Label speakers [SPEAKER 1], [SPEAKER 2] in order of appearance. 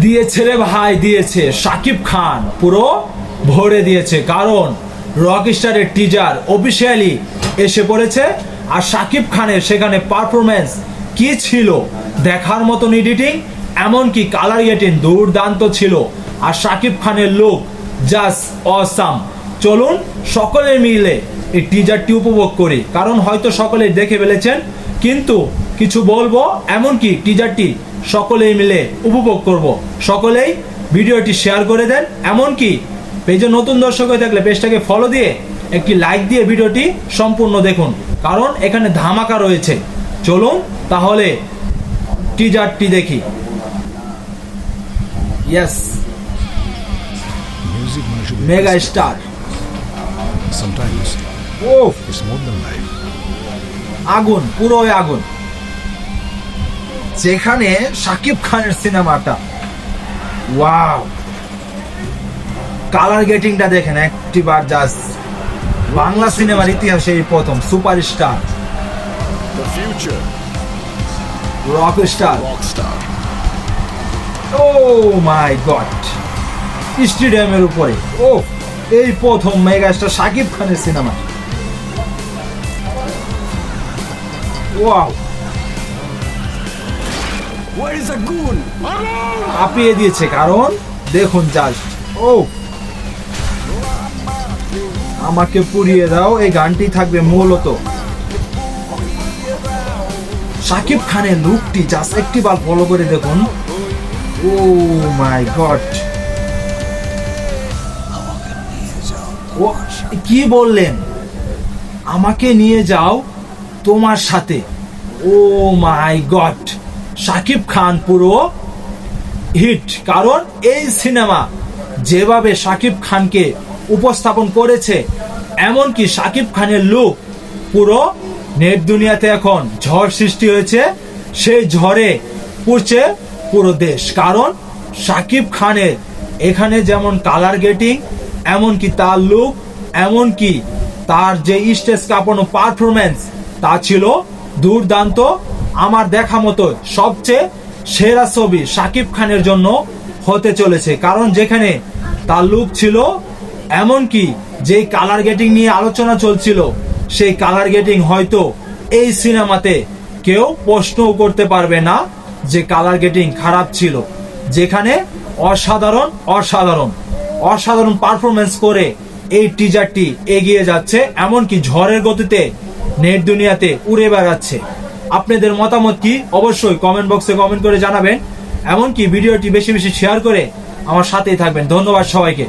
[SPEAKER 1] দিয়েছে রে ভাই, দিয়েছে। শাকিব খান পুরো ভরে দিয়েছে, কারণ রকস্টারের টিজার অফিসিয়ালি এসে পড়েছে। আর শাকিব খানের সেখানে পারফরমেন্স কি ছিল, দেখার মতন এডিটিং, এমনকি কালার গ্রেডিং দুর্দান্ত ছিল। আর শাকিব খানের লুক জাস্ট অসাম। চলুন সকলে মিলে এই টিজারটি উপভোগ করি, কারণ হয়তো সকলেই দেখে ফেলেছেন, কিন্তু কিছু বলবো, এমনকি টিজারটি সকলেই মিলে উপভোগ করব। সকলেই ভিডিওটি শেয়ার করে দেন, এমনকি পেজে নতুন দর্শক হয়ে থাকলে পেজটাকে ফলো দিয়ে একটি লাইক দিয়ে ভিডিওটি সম্পূর্ণ দেখুন, কারণ এখানে ধামাকা রয়েছে। চলুন তাহলে টিজারটি দেখি। Yes,
[SPEAKER 2] Music should be
[SPEAKER 1] mega star.
[SPEAKER 2] sometimes
[SPEAKER 1] ও
[SPEAKER 2] it's more than life.
[SPEAKER 1] আগুন, পুরোই আগুন। যেখানে শাকিব খানের সিনেমাটা, ওয়াও, কালার গেটিংটা দেখেন একটিবার, জাস্ট বাংলা সিনেমার ইতিহাসে এই প্রথম superstar
[SPEAKER 2] The future
[SPEAKER 1] rockstar.
[SPEAKER 2] rock star.
[SPEAKER 1] Oh my god, স্টেডিয়ামের উপরে, ও এই প্রথম মেগাস্টার শাকিব খানের সিনেমা। Wow,
[SPEAKER 2] Where is the goon?
[SPEAKER 1] কাঁপিয়ে দিয়েছে, কারণ দেখুন জাস্ট, ও আমাকে পুড়িয়ে দাও, এই গানটি থাকবে মূলত। শাকিব খানের লুকটি জাস্ট একটিবার ফলো করে দেখুন। ও মাই গড, ও কি বললেন, আমাকে নিয়ে যাও তোমার সাথে। ও মাই গড, শাকিব খান পুরো হিট, কারণ এই সিনেমা যেভাবে শাকিব খানকে উপস্থাপন করেছে, এমনকি শাকিব খানের লুক, পুরো নেট দুনিয়াতে এখন ঝড় সৃষ্টি হয়েছে। সেই ঝড়ে পড়ছে পুরো দেশ, কারণ শাকিব খানের এখানে যেমন কালার গেটিং, এমনকি তার লুক, এমনকি তার যে স্টেজ কাঁপানো পারফরমেন্স, তা ছিল দুর্দান্ত। আমার দেখা মতো সবচেয়ে সেরা ছবি শাকিব খানের জন্য হতে চলেছে, কারণ যেখানে তার লুক ছিল, এমনকি যে কালার গেটিং নিয়ে আলোচনা চলছিল, সেই কালার গেটিং হয়তো এই সিনেমাতে কেউ প্রশ্নও করতে পারবে না যে কালার গেটিং খারাপ ছিল। যেখানে অসাধারণ অসাধারণ অসাধারণ পারফরমেন্স করে এই টিজারটি এগিয়ে যাচ্ছে, এমনকি ঝড়ের গতিতে নেট দুনিয়াতে উড়ে বেড়াচ্ছে। আপনাদের মতামত কি অবশ্যই কমেন্ট বক্সে কমেন্ট করে জানাবেন, এমনকি ভিডিওটি বেশি বেশি শেয়ার করে আমার সাথেই থাকবেন। ধন্যবাদ সবাইকে।